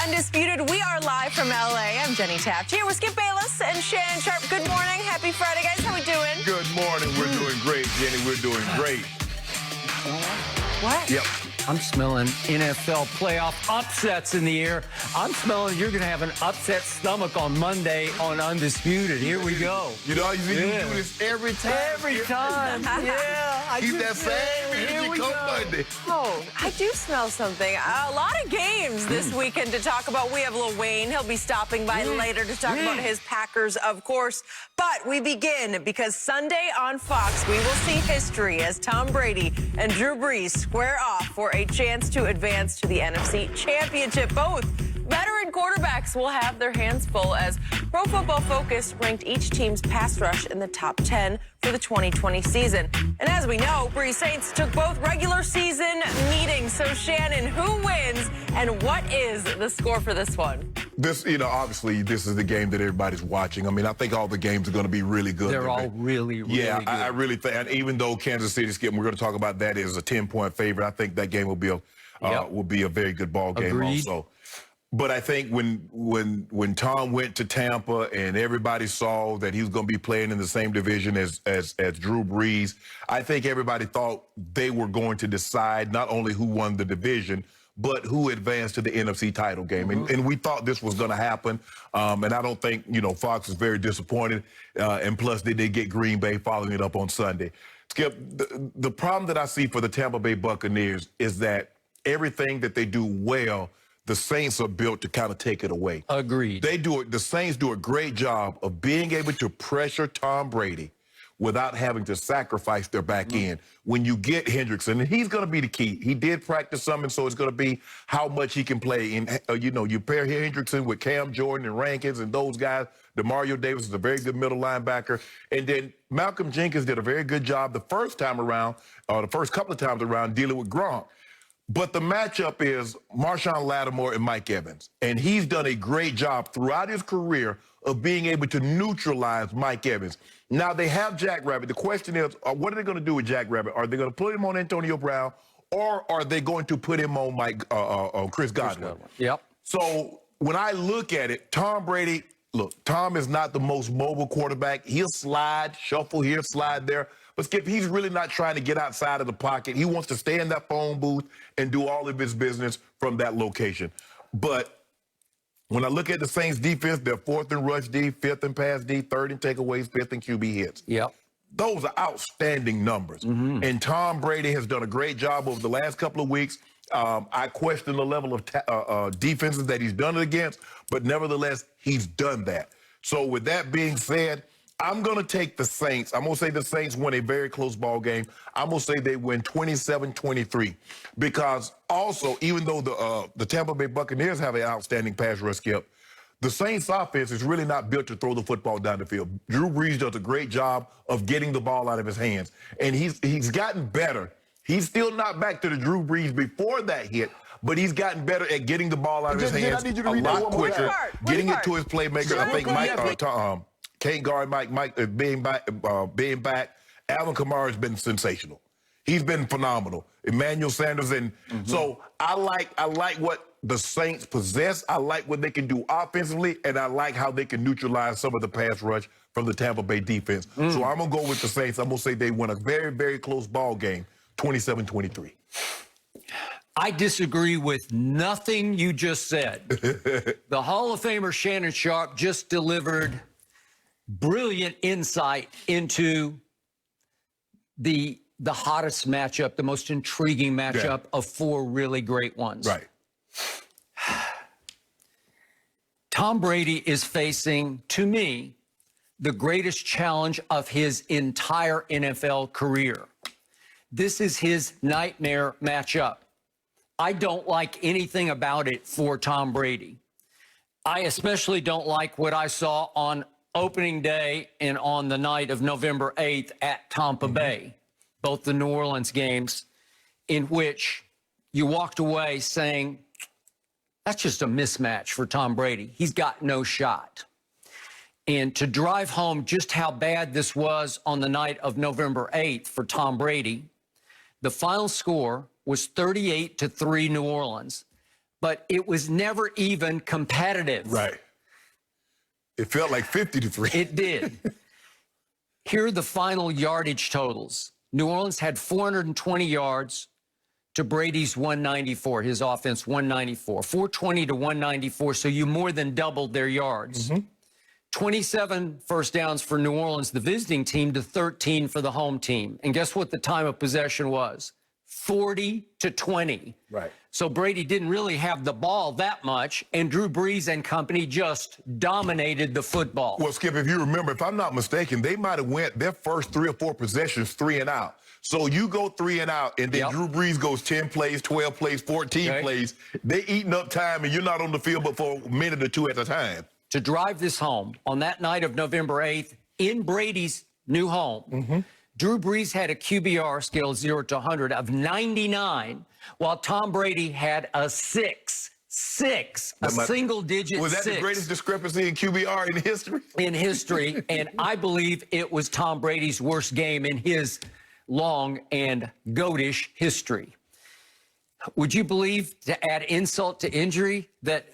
Undisputed. We are live from LA. I'm Jenny Taft here with Skip Bayless and Shannon Sharp. Good morning. Happy Friday, guys. How we doing? Good morning. We're doing great, Jenny. We're doing great. What? Yep. I'm smelling NFL playoff upsets in the air. I'm smelling you're going to have an upset stomach on Monday on Undisputed. Here we go. You know, you do this every time. Every time. Yeah. Keep that same energy come Monday. Oh, I do smell something. A lot of games this weekend to talk about. We have Lil Wayne. He'll be stopping by later to talk about his Packers, of course. But we begin because Sunday on Fox, we will see history as Tom Brady and Drew Brees square off for a chance to advance to the NFC Championship. Both veteran quarterbacks will have their hands full as Pro Football Focus ranked each team's pass rush in the top 10 for the 2020 season. And as we know, Brees Saints took both regular season meetings. So Shannon, who wins and what is the score for this one? This, you know, obviously this is the game that everybody's watching. I mean, I think all the games are going to be really good. They're all really good. I really think, and even though Kansas City, Skip, we're going to talk about that, is a 10-point favorite, I think that game will be a very good ball game. Agreed. Also. But I think when Tom went to Tampa and everybody saw that he was going to be playing in the same division as Drew Brees, I think everybody thought they were going to decide not only who won the division, but who advanced to the NFC title game. And we thought this was going to happen. And I don't think, you know, Fox is very disappointed. And plus, they did get Green Bay following it up on Sunday. Skip, the problem that I see for the Tampa Bay Buccaneers is that everything that they do well, the Saints are built to kind of take it away. Agreed. The Saints do a great job of being able to pressure Tom Brady without having to sacrifice their back end. When you get Hendrickson, and he's going to be the key. He did practice some, and so it's going to be how much he can play. And, you know, you pair Hendrickson with Cam Jordan and Rankins and those guys. DeMario Davis is a very good middle linebacker. And then Malcolm Jenkins did a very good job the first time around, or the first couple of times around, dealing with Gronk. But the matchup is Marshawn Lattimore and Mike Evans. And he's done a great job throughout his career of being able to neutralize Mike Evans. Now, they have Jack Rabbit. The question is, what are they going to do with Jack Rabbit? Are they going to put him on Antonio Brown, or are they going to put him on Chris Godwin? Yep. So when I look at it, Tom Brady, look, Tom is not the most mobile quarterback. He'll slide, shuffle here, slide there. But Skip, he's really not trying to get outside of the pocket. He wants to stay in that phone booth and do all of his business from that location. But when I look at the Saints defense, they're 4th in rush D, 5th in pass D, 3rd in takeaways, 5th in QB hits. Yep. Those are outstanding numbers. And Tom Brady has done a great job over the last couple of weeks. I question the level of defenses that he's done it against, but nevertheless, he's done that. So with that being said, I'm going to take the Saints. I'm going to say the Saints win a very close ball game. I'm going to say they win 27-23. Because also, even though the Tampa Bay Buccaneers have an outstanding pass rush, Skip, the Saints offense is really not built to throw the football down the field. Drew Brees does a great job of getting the ball out of his hands. And he's gotten better. He's still not back to the Drew Brees before that hit, but he's gotten better at getting the ball out of his hands a lot quicker, getting it to his playmaker. I think Mike can't guard Mike being back. Alvin Kamara has been sensational. He's been phenomenal. Emmanuel Sanders, and so I like what the Saints possess. I like what they can do offensively, and I like how they can neutralize some of the pass rush from the Tampa Bay defense. So I'm gonna go with the Saints. I'm gonna say they win a very, very close ball game, 27-23. I disagree with nothing you just said. The Hall of Famer Shannon Sharp just delivered brilliant insight into the hottest matchup, the most intriguing matchup of 4 really great ones. Right. Tom Brady is facing, to me, the greatest challenge of his entire NFL career. This is his nightmare matchup. I don't like anything about it for Tom Brady. I especially don't like what I saw on opening day and on the night of November 8th at Tampa Bay, both the New Orleans games, in which you walked away saying, that's just a mismatch for Tom Brady. He's got no shot. And to drive home just how bad this was on the night of November 8th for Tom Brady, the final score was 38-3 New Orleans. but it was never even competitive. Right. It felt like 50-3. It did. Here are the final yardage totals. New Orleans had 420 yards to Brady's 194, his offense 194. 420 to 194, so you more than doubled their yards. 27 first downs for New Orleans, the visiting team, to 13 for the home team. And guess what the time of possession was? 40 to 20. Right. So Brady didn't really have the ball that much, and Drew Brees and company just dominated the football. Well, Skip, if you remember, if I'm not mistaken, they might have went their first 3 or 4 possessions 3 and out. So you go 3 and out, and then Drew Brees goes 10 plays, 12 plays, 14 plays. They eating up time, and you're not on the field but for a minute or two at a time. To drive this home, on that night of November 8th, in Brady's new home, Drew Brees had a QBR scale 0 to 100 of 99, while Tom Brady had a 6. A single-digit 6. Was that the greatest discrepancy in QBR in history? In history, and I believe it was Tom Brady's worst game in his long and goatish history. Would you believe, to add insult to injury, that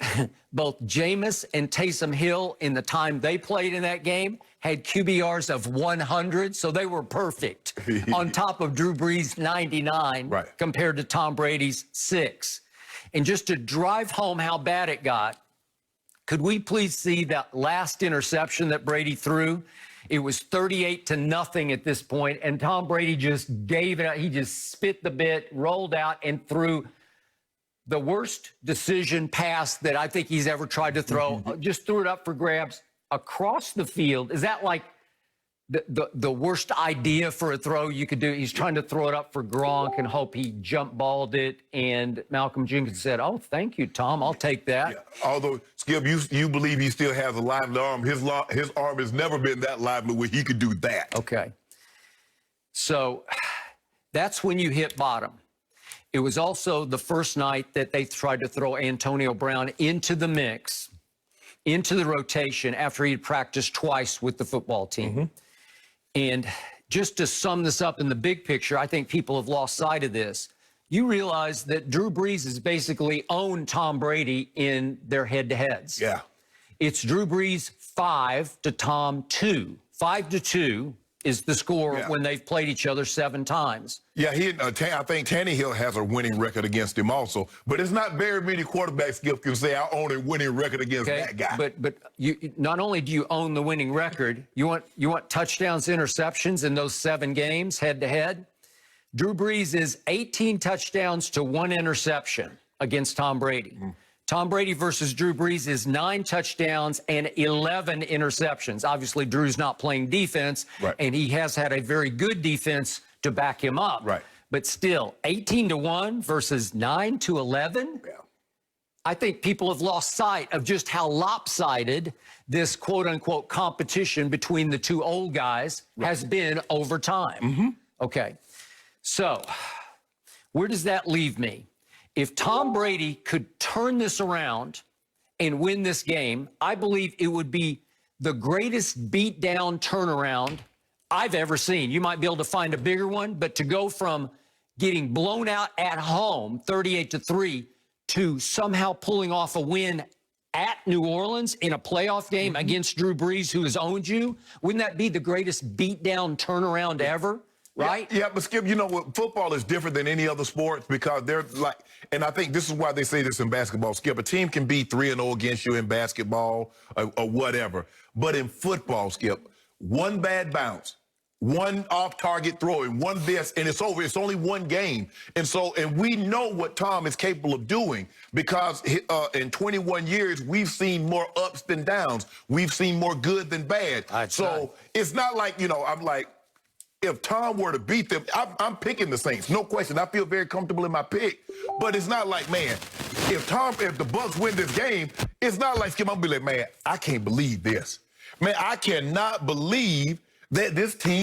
both Jameis and Taysom Hill, in the time they played in that game, had QBRs of 100, so they were perfect, on top of Drew Brees' 99 compared to Tom Brady's 6. And just to drive home how bad it got, could we please see that last interception that Brady threw? It was 38 to nothing at this point, and Tom Brady just gave it out. He just spit the bit, rolled out, and threw the worst decision pass that I think he's ever tried to throw. Just threw it up for grabs across the field. Is that like the worst idea for a throw you could do? He's trying to throw it up for Gronk and hope he jump balled it, and Malcolm Jenkins said, "Oh, thank you, Tom. I'll take that." Yeah. Although, Skip, you believe he still has a lively arm. His arm has never been that lively where he could do that. Okay. So that's when you hit bottom. It was also the first night that they tried to throw Antonio Brown into the mix, into the rotation, after he had practiced twice with the football team. And just to sum this up in the big picture, I think people have lost sight of this. You realize that Drew Brees has basically owned Tom Brady in their head-to-heads. Yeah. It's Drew Brees 5 to Tom 2. 5 to 2 is the score when they've played each other 7 times. Yeah, I think Tannehill has a winning record against him also. But it's not very many quarterbacks, Skip, can say I own a winning record against that guy. But you not only do you own the winning record, you want touchdowns, interceptions in those 7 games head-to-head? Drew Brees is 18 touchdowns to 1 interception against Tom Brady. Tom Brady versus Drew Brees is 9 touchdowns and 11 interceptions. Obviously, Drew's not playing defense, and he has had a very good defense to back him up. But still, 18 to 1 versus 9 to 11? I think people have lost sight of just how lopsided this quote-unquote competition between the 2 old guys has been over time. Okay, so where does that leave me? If Tom Brady could turn this around and win this game, I believe it would be the greatest beat-down turnaround I've ever seen. You might be able to find a bigger one, but to go from getting blown out at home, 38 to 3, to somehow pulling off a win at New Orleans in a playoff game against Drew Brees, who has owned you, wouldn't that be the greatest beat-down turnaround ever? Right? Yeah, but Skip, you know what? Football is different than any other sports because they're like, and I think this is why they say this in basketball, Skip. A team can be 3-0 against you in basketball or whatever. But in football, Skip, one bad bounce, one off-target throw, and one this, and it's over. It's only one game. And we know what Tom is capable of doing because in 21 years, we've seen more ups than downs. We've seen more good than bad. It's not like, I'm like, if Tom were to beat them, I'm picking the Saints, no question. I feel very comfortable in my pick. But it's not like, man, if the Bucs win this game, it's not like, Skip, I'm gonna be like, man, I can't believe this. Man, I cannot believe that this team